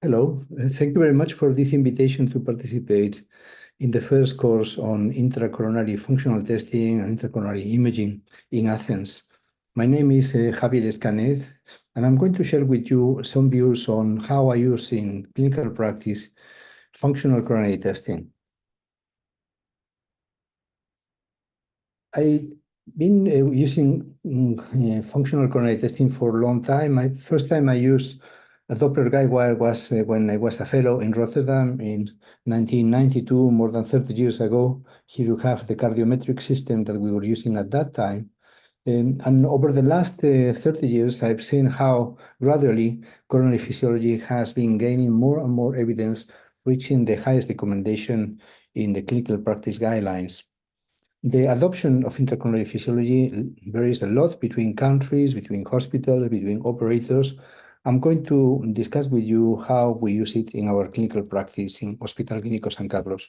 Hello, thank you very much for this invitation to participate in the first course on intracoronary functional testing and intracoronary imaging in Athens. My name is Javier Escaned, and I'm going to share with you some views on how I use in clinical practice functional coronary testing. I've been using functional coronary testing for a long time. First time I used a Doppler guide wire was when I was a fellow in Rotterdam in 1992, more than 30 years ago. Here you have the cardiometric system that we were using at that time. And over the last 30 years, I've seen how gradually coronary physiology has been gaining more and more evidence, reaching the highest recommendation in the clinical practice guidelines. The adoption of intracoronary physiology varies a lot between countries, between hospitals, between operators. I'm going to discuss with you how we use it in our clinical practice in Hospital Clínico San Carlos.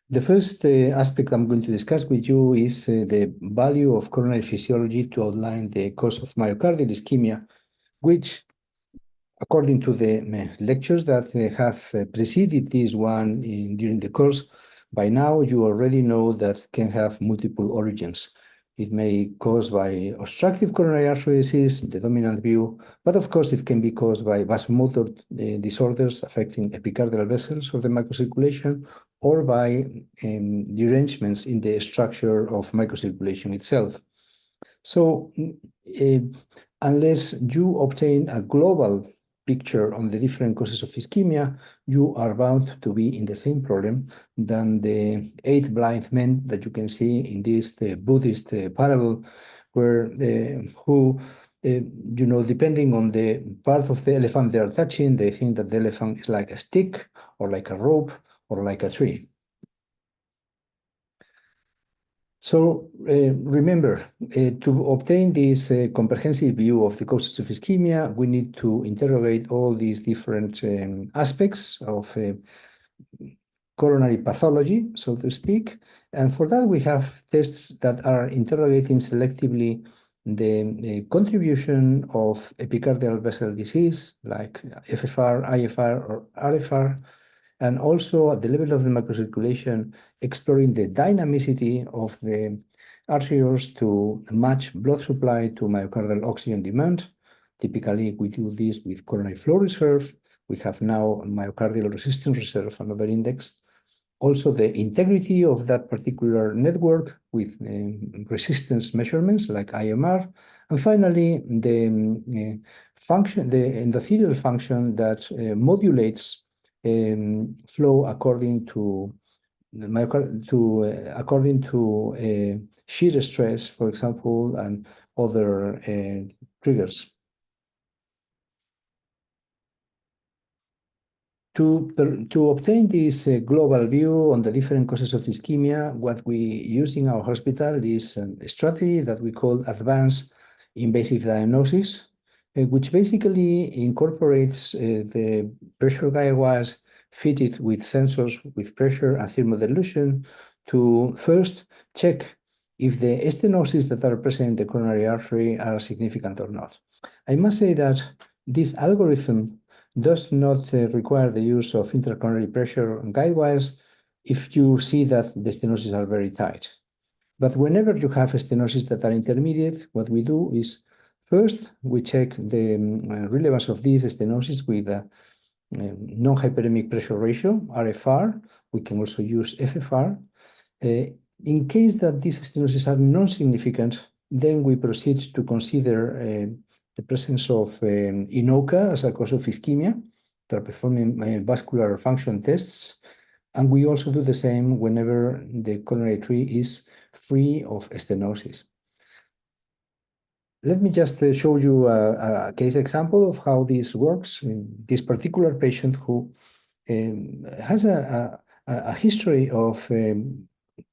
The first aspect I'm going to discuss with you is the value of coronary physiology to outline the cause of myocardial ischemia, which, according to the lectures that have preceded this one during the course, by now you already know that can have multiple origins. It may be caused by obstructive coronary artery disease, the dominant view, but of course it can be caused by vasomotor disorders affecting epicardial vessels of the microcirculation, or by derangements in the structure of microcirculation itself. So unless you obtain a global picture on the different causes of ischemia, you are bound to be in the same problem than the 8 blind men that you can see in this Buddhist parable, where depending on the part of the elephant they are touching, they think that the elephant is like a stick or like a rope or like a tree. So remember, to obtain this comprehensive view of the causes of ischemia, we need to interrogate all these different aspects of coronary pathology, so to speak. And for that, we have tests that are interrogating selectively the contribution of epicardial vessel disease, like FFR, IFR, or RFR, and also at the level of the microcirculation, exploring the dynamicity of the arterioles to match blood supply to myocardial oxygen demand. Typically, we do this with coronary flow reserve. We have now myocardial resistance reserve, another index. Also, the integrity of that particular network with resistance measurements like IMR. And finally, the function, the endothelial function that modulates flow according to shear stress, for example, and other triggers. To obtain this global view on the different causes of ischemia, what we use in our hospital is a strategy that we call advanced invasive diagnosis, which basically incorporates the pressure guide wires fitted with sensors with pressure and thermodilution to first check if the stenosis that are present in the coronary artery are significant or not. I must say that this algorithm does not require the use of intracoronary pressure guide wires if you see that the stenosis are very tight. But whenever you have stenosis that are intermediate, what we do is first we check the relevance of these stenosis with a non-hyperemic pressure ratio, RFR. We can also use FFR. In case that these stenosis are non-significant, then we proceed to consider the presence of INOCA as a cause of ischemia. They're performing vascular function tests. And we also do the same whenever the coronary tree is free of stenosis. Let me just show you a case example of how this works. This particular patient who has a history of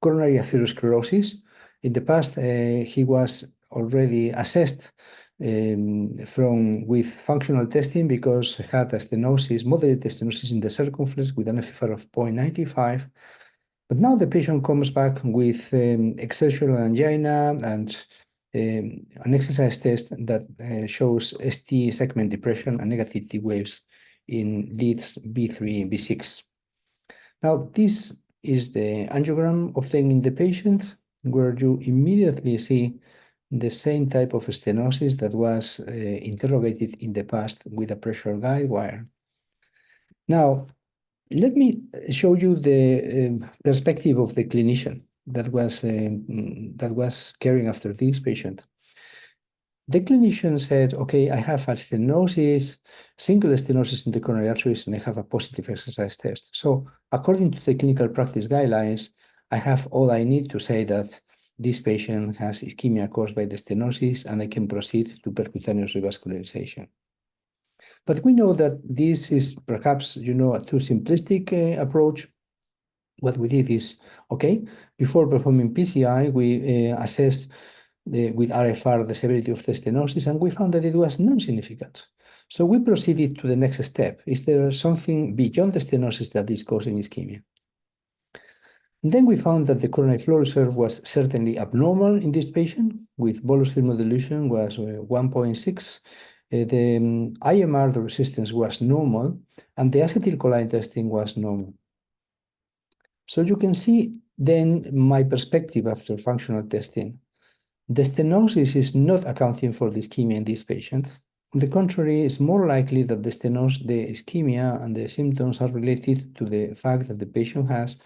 coronary atherosclerosis. In the past, he was already assessed with functional testing because he had a stenosis, moderate stenosis in the circumflex with an FFR of 0.95. But now the patient comes back with exertional angina and an exercise test that shows ST segment depression and negative T waves in leads B3 and B6. Now, this is the angiogram obtained in the patient, where you immediately see the same type of stenosis that was interrogated in the past with a pressure guide wire. Now, let me show you the perspective of the clinician that was caring after this patient. The clinician said, okay, I have a stenosis, single stenosis in the coronary arteries, and I have a positive exercise test. So according to the clinical practice guidelines, I have all I need to say that this patient has ischemia caused by the stenosis, and I can proceed to percutaneous revascularization. But we know that this is perhaps, a too simplistic approach. What we did is, okay, before performing PCI, we assessed with RFR the severity of the stenosis, and we found that it was non-significant. So we proceeded to the next step. Is there something beyond the stenosis that is causing ischemia? And then we found that the coronary flow reserve was certainly abnormal in this patient, with bolus film dilution was 1.6. The IMR, the resistance, was normal, and the acetylcholine testing was normal. So you can see then my perspective after functional testing. The stenosis is not accounting for the ischemia in this patient. On the contrary, it's more likely that the ischemia and the symptoms are related to the fact that the patient has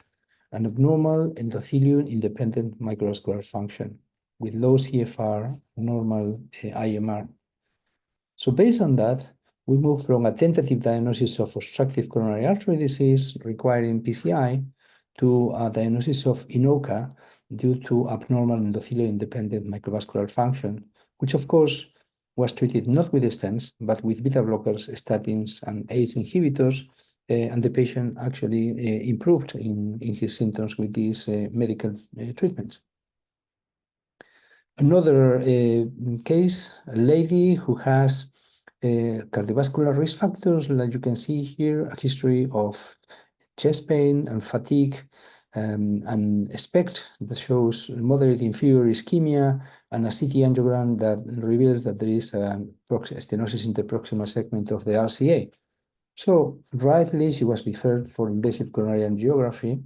an abnormal endothelium-independent microvascular function with low CFR, normal IMR. So based on that, we move from a tentative diagnosis of obstructive coronary artery disease requiring PCI to a diagnosis of INOCA due to abnormal endothelium-independent microvascular function, which of course was treated not with stents, but with beta blockers, statins, and ACE inhibitors, and the patient actually improved in his symptoms with these medical treatments. Another case, a lady who has cardiovascular risk factors, like you can see here, a history of chest pain and fatigue, and SPECT that shows moderate inferior ischemia, and a CT angiogram that reveals that there is a stenosis in the proximal segment of the RCA. So rightly, she was referred for invasive coronary angiography,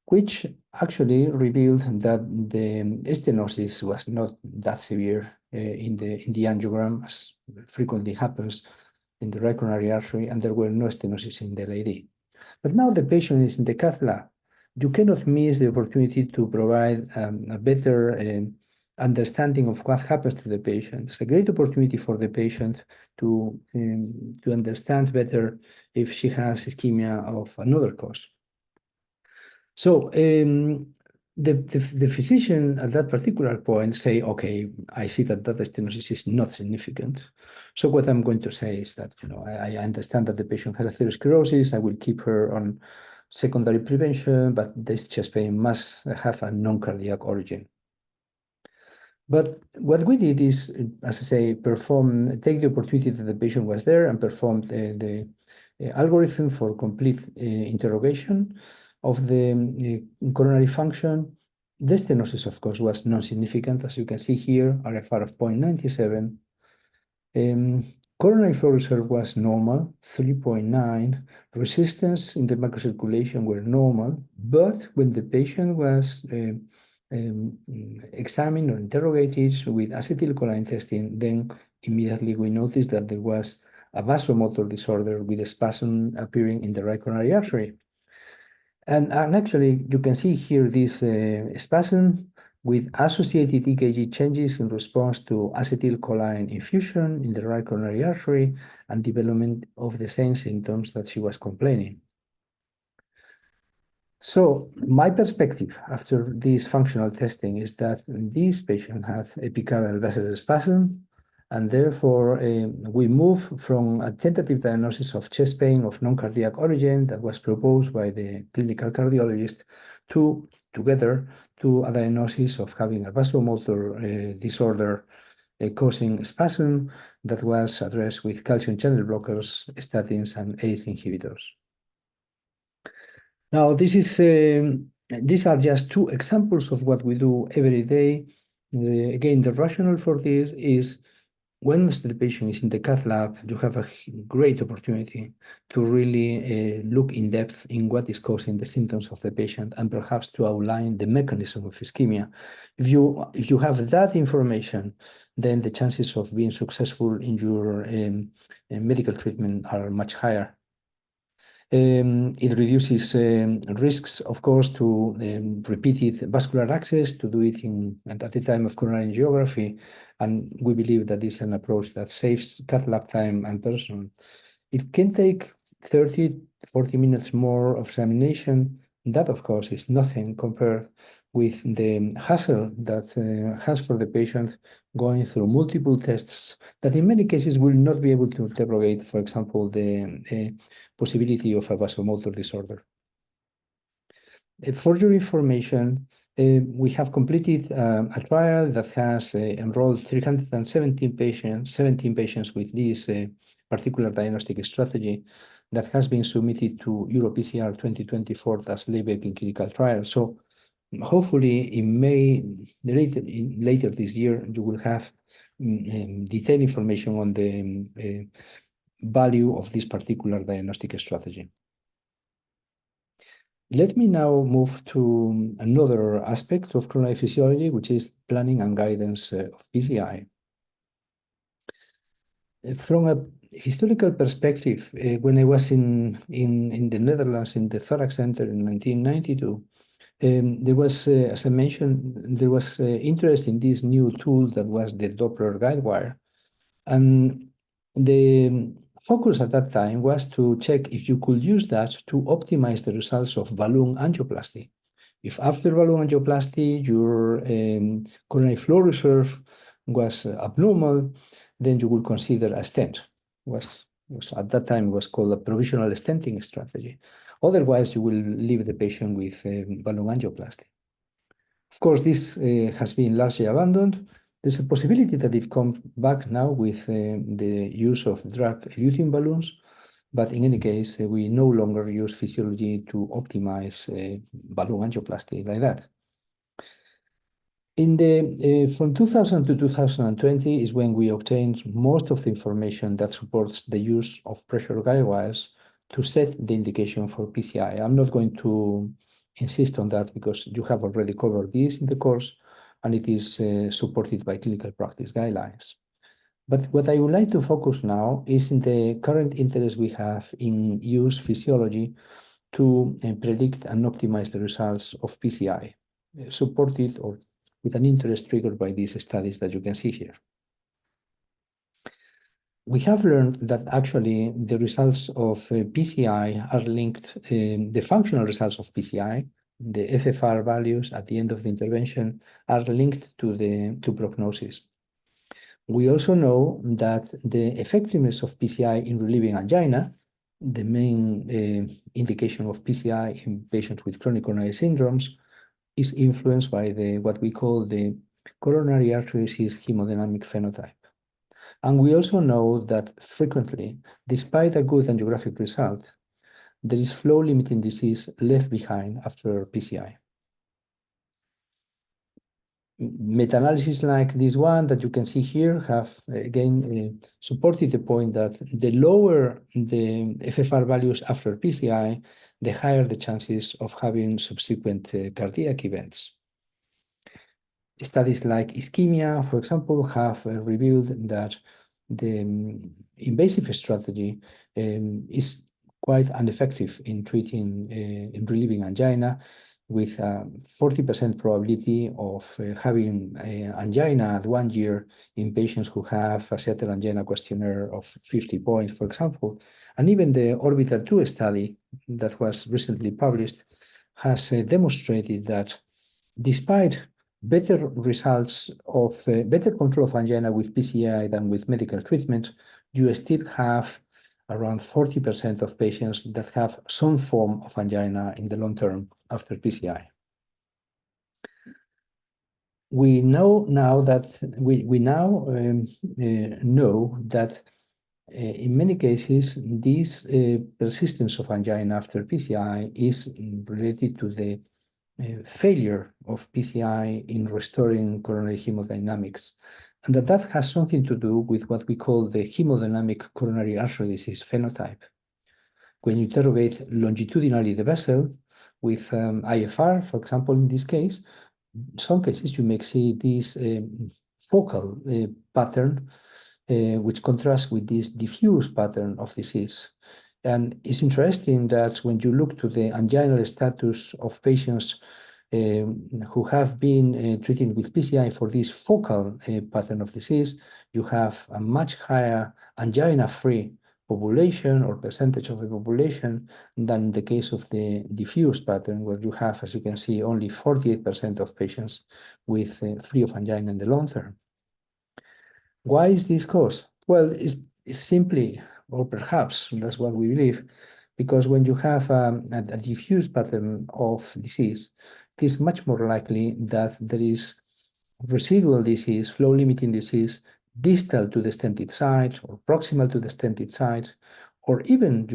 which actually revealed that the stenosis was not that severe in the angiogram, as frequently happens in the right coronary artery, and there were no stenosis in the LAD. But now the patient is in the cath lab. You cannot miss the opportunity to provide a better understanding of what happens to the patient. It's a great opportunity for the patient to understand better if she has ischemia of another cause. So the physician at that particular point say, okay, I see that stenosis is not significant. So what I'm going to say is that, I understand that the patient has atherosclerosis. I will keep her on secondary prevention, but this chest pain must have a non-cardiac origin. But what we did is, as I say, take the opportunity that the patient was there and perform the algorithm for complete interrogation of the coronary function. The stenosis, of course, was non-significant, as you can see here, RFR of 0.97. Coronary flow reserve was normal, 3.9. Resistance in the microcirculation were normal, but when the patient was examined or interrogated with acetylcholine testing, then immediately we noticed that there was a vasomotor disorder with a spasm appearing in the right coronary artery. And actually, you can see here this spasm with associated EKG changes in response to acetylcholine infusion in the right coronary artery and development of the same symptoms that she was complaining. So my perspective after this functional testing is that this patient has epicardial vessel spasm, and therefore we move from a tentative diagnosis of chest pain of non-cardiac origin that was proposed by the clinical cardiologist together to a diagnosis of having a vasomotor disorder causing spasm that was addressed with calcium channel blockers, statins, and ACE inhibitors. Now, these are just two examples of what we do every day Again, the rationale for this is once the patient is in the cath lab, you have a great opportunity to really look in depth in what is causing the symptoms of the patient and perhaps to outline the mechanism of ischemia. If you have that information, then the chances of being successful in your medical treatment are much higher. It reduces risks, of course, to repeated vascular access, to do it at the time of coronary angiography, and we believe that this is an approach that saves cath lab time and personnel. It can take 30, 40 minutes more of examination. That, of course, is nothing compared with the hassle that has for the patient going through multiple tests that in many cases will not be able to interrogate, for example, the possibility of a vasomotor disorder. For your information, we have completed a trial that has enrolled 317 patients, 17 patients with this particular diagnostic strategy that has been submitted to EuroPCR 2024 as labeled in clinical trial. So hopefully in May, later this year, you will have detailed information on the value of this particular diagnostic strategy. Let me now move to another aspect of coronary physiology, which is planning and guidance of PCI. From a historical perspective, when I was in the Netherlands in the Thorax Center in 1992, there was, as I mentioned, there was interest in this new tool that was the Doppler guide wire. And the focus at that time was to check if you could use that to optimize the results of balloon angioplasty. If after balloon angioplasty, your coronary flow reserve was abnormal, then you would consider a stent. At that time, it was called a provisional stenting strategy. Otherwise, you will leave the patient with balloon angioplasty. Of course, this has been largely abandoned. There's a possibility that it comes back now with the use of drug-eluting balloons, but in any case, we no longer use physiology to optimize balloon angioplasty like that. From 2000 to 2020 is when we obtained most of the information that supports the use of pressure guide wires to set the indication for PCI. I'm not going to insist on that because you have already covered this in the course, and it is supported by clinical practice guidelines. But what I would like to focus now is in the current interest we have in use physiology to predict and optimize the results of PCI, supported or with an interest triggered by these studies that you can see here. We have learned that actually the results of PCI are linked, the functional results of PCI, the FFR values at the end of the intervention are linked to prognosis. We also know that the effectiveness of PCI in relieving angina, the main indication of PCI in patients with chronic coronary syndromes, is influenced by what we call the coronary artery disease hemodynamic phenotype. And we also know that frequently, despite a good angiographic result, there is flow-limiting disease left behind after PCI. Meta-analysis like this one that you can see here have, again, supported the point that the lower the FFR values after PCI, the higher the chances of having subsequent cardiac events. Studies like ischemia, for example, have revealed that the invasive strategy is quite ineffective in treating, in relieving angina, with a 40% probability of having angina at 1 year in patients who have a Seattle Angina Questionnaire of 50 points, for example. And even the Orbital 2 study that was recently published has demonstrated that despite better results of better control of angina with PCI than with medical treatment, you still have around 40% of patients that have some form of angina in the long term after PCI. We know now that know that in many cases this persistence of angina after PCI is related to the failure of PCI in restoring coronary hemodynamics, and that has something to do with what we call the hemodynamic coronary artery disease phenotype. When you interrogate longitudinally the vessel with IFR, for example, in this case, some cases you may see this focal pattern, which contrasts with this diffuse pattern of disease. And it's interesting that when you look to the anginal status of patients who have been treated with PCI for this focal pattern of disease, you have a much higher angina-free population or percentage of the population than in the case of the diffuse pattern, where you have, as you can see, only 48% of patients with free of angina in the long term. Why is this cause? Well, it's simply, or perhaps that's what we believe, because when you have a diffuse pattern of disease, it is much more likely that there is residual disease, flow-limiting disease, distal to the stented site or proximal to the stented site, or even,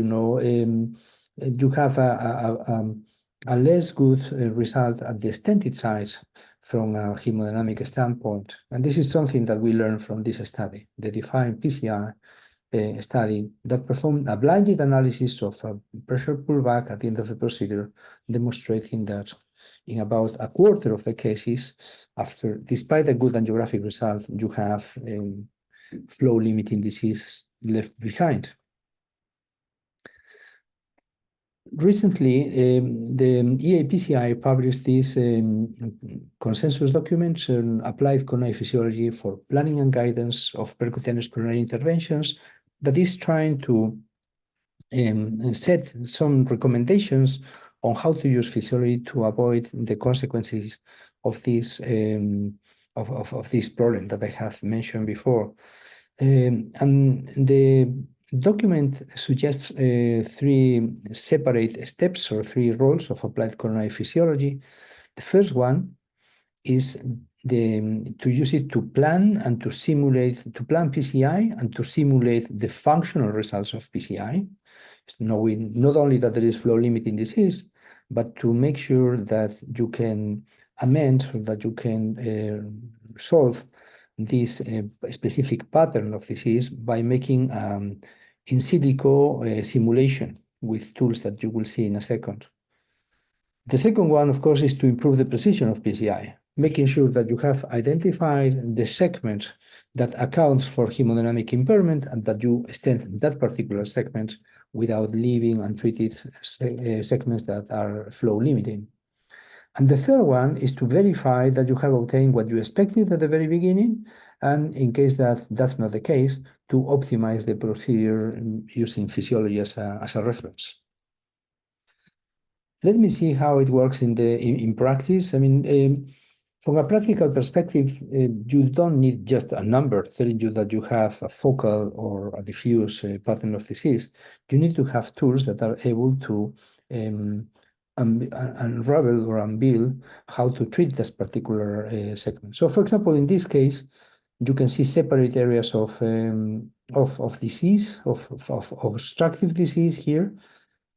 you have a less good result at the stented site from a hemodynamic standpoint. And this is something that we learned from this study, the DEFINE PCI study that performed a blinded analysis of a pressure pullback at the end of the procedure, demonstrating that in about a quarter of the cases, despite a good angiographic result, you have flow-limiting disease left behind. Recently, the EAPCI published this consensus document on applied coronary physiology for planning and guidance of percutaneous coronary interventions that is trying to set some recommendations on how to use physiology to avoid the consequences of this this problem that I have mentioned before. And the document suggests three separate steps or three roles of applied coronary physiology. The first one is to use it to plan and to plan PCI and to simulate the functional results of PCI, knowing not only that there is flow-limiting disease, but to make sure that you can amend, that you can solve this specific pattern of disease by making in silico simulation with tools that you will see in a second. The second one, of course, is to improve the precision of PCI, making sure that you have identified the segment that accounts for hemodynamic impairment and that you stent that particular segment without leaving untreated segments that are flow limiting. And the third one is to verify that you have obtained what you expected at the very beginning, and in case that that's not the case, to optimize the procedure using physiology as a reference. Let me see how it works in practice. I mean, from a practical perspective, you don't need just a number telling you that you have a focal or a diffuse pattern of disease. You need to have tools that are able to unravel or unveil how to treat this particular segment. So, for example, in this case, you can see separate areas of disease, of obstructive disease here.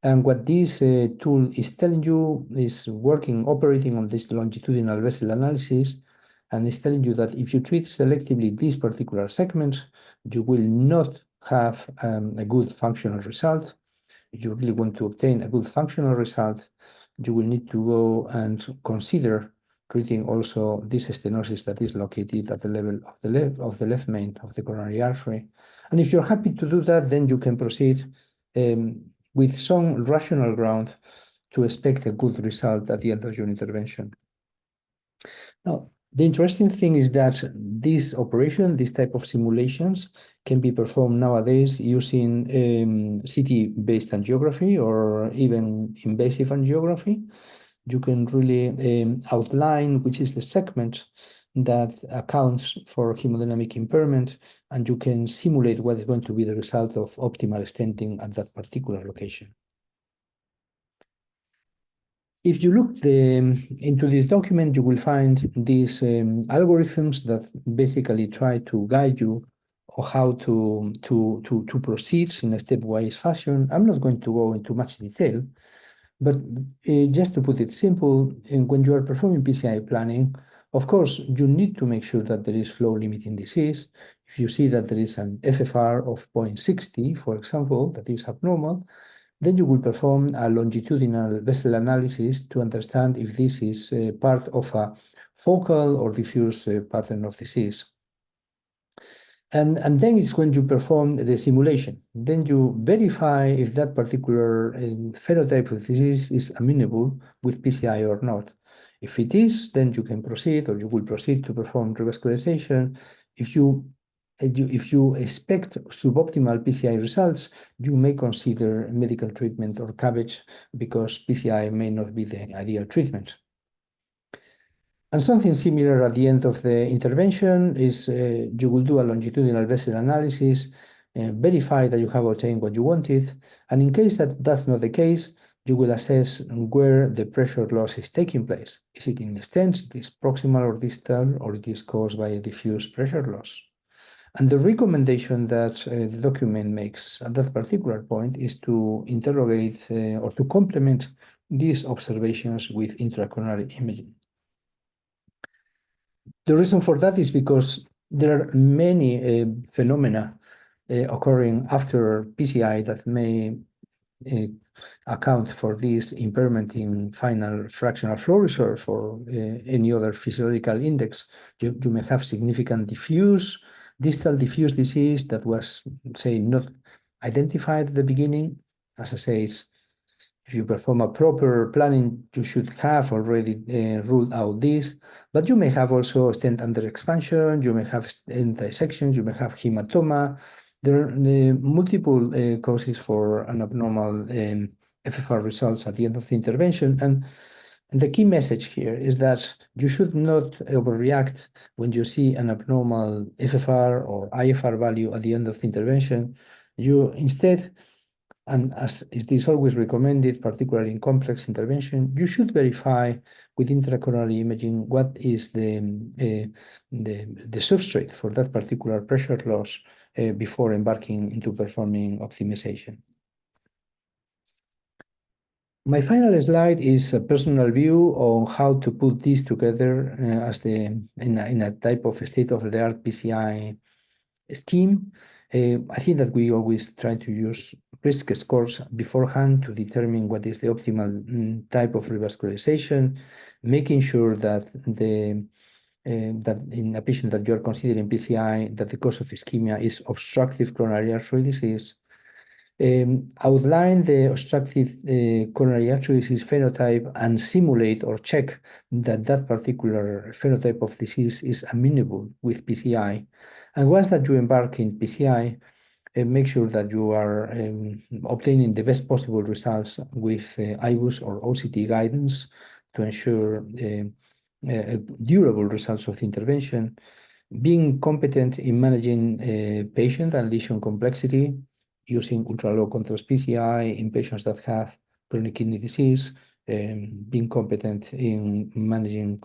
And what this tool is telling you is operating on this longitudinal vessel analysis, and it's telling you that if you treat selectively this particular segment, you will not have a good functional result. If you really want to obtain a good functional result, you will need to go and consider treating also this stenosis that is located at the level of the left main of the coronary artery. And if you're happy to do that, then you can proceed with some rational ground to expect a good result at the end of your intervention. Now, the interesting thing is that this operation, this type of simulations, can be performed nowadays using CT-based angiography or even invasive angiography. You can really outline which is the segment that accounts for hemodynamic impairment, and you can simulate what is going to be the result of optimal stenting at that particular location. If you look into this document, you will find these algorithms that basically try to guide you on how to proceed in a stepwise fashion. I'm not going to go into much detail, But just to put it simple, when you are performing PCI planning, of course, you need to make sure that there is flow-limiting disease. If you see that there is an FFR of 0.60, for example, that is abnormal, then you will perform a longitudinal vessel analysis to understand if this is part of a focal or diffuse pattern of disease. And then it's when you perform the simulation. Then you verify if that particular phenotype of disease is amenable with PCI or not. If it is, then you can proceed, or you will proceed to perform revascularization. If you expect suboptimal PCI results, you may consider medical treatment or CABG because PCI may not be the ideal treatment. And something similar at the end of the intervention is you will do a longitudinal vessel analysis, verify that you have obtained what you wanted, and in case that that's not the case, you will assess where the pressure loss is taking place. Is it in the stents, it is proximal or distal, or it is caused by a diffuse pressure loss? And the recommendation that the document makes at that particular point is to interrogate or to complement these observations with intracoronary imaging. The reason for that is because there are many phenomena occurring after PCI that may account for this impairment in final fractional flow reserve or any other physiological index. You may have significant distal diffuse disease that was, say, not identified at the beginning. As I say, if you perform a proper planning, you should have already ruled out this, but you may have also stent under expansion, you may have stent dissections, you may have hematoma. There are multiple causes for an abnormal FFR results at the end of the intervention. And the key message here is that you should not overreact when you see an abnormal FFR or IFR value at the end of the intervention. You instead, and as it is always recommended, particularly in complex intervention, you should verify with intracoronary imaging what is the substrate for that particular pressure loss before embarking into performing optimization. My final slide is a personal view on how to put this together in a type of state-of-the-art PCI scheme. I think that we always try to use risk scores beforehand to determine what is the optimal type of revascularization, making sure that that in a patient that you are considering PCI, that the cause of ischemia is obstructive coronary artery disease. Outline the obstructive coronary artery disease phenotype and simulate or check that that particular phenotype of disease is amenable with PCI. And once that you embark in PCI, make sure that you are obtaining the best possible results with IBUS or OCT guidance to ensure durable results of the intervention, being competent in managing patient and lesion complexity, using ultra-low contrast PCI in patients that have chronic kidney disease, being competent in managing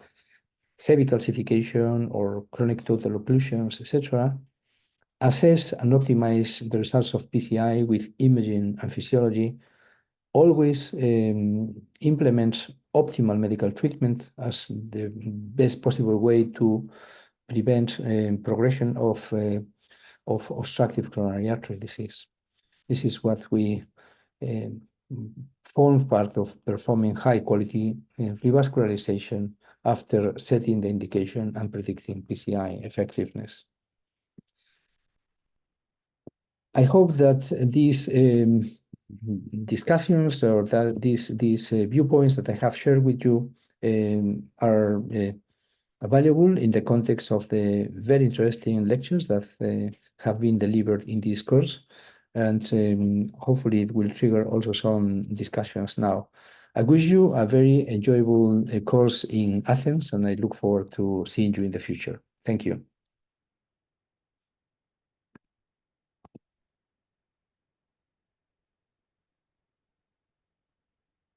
heavy calcification or chronic total occlusions, etc. Assess and optimize the results of PCI with imaging and physiology. Always implement optimal medical treatment as the best possible way to prevent progression of obstructive coronary artery disease. This is what we form part of performing high-quality revascularization after setting the indication and predicting PCI effectiveness. I hope that these discussions or that these viewpoints that I have shared with you are valuable in the context of the very interesting lectures that have been delivered in this course. And hopefully it will trigger also some discussions now. I wish you a very enjoyable course in Athens, and I look forward to seeing you in the future. Thank you.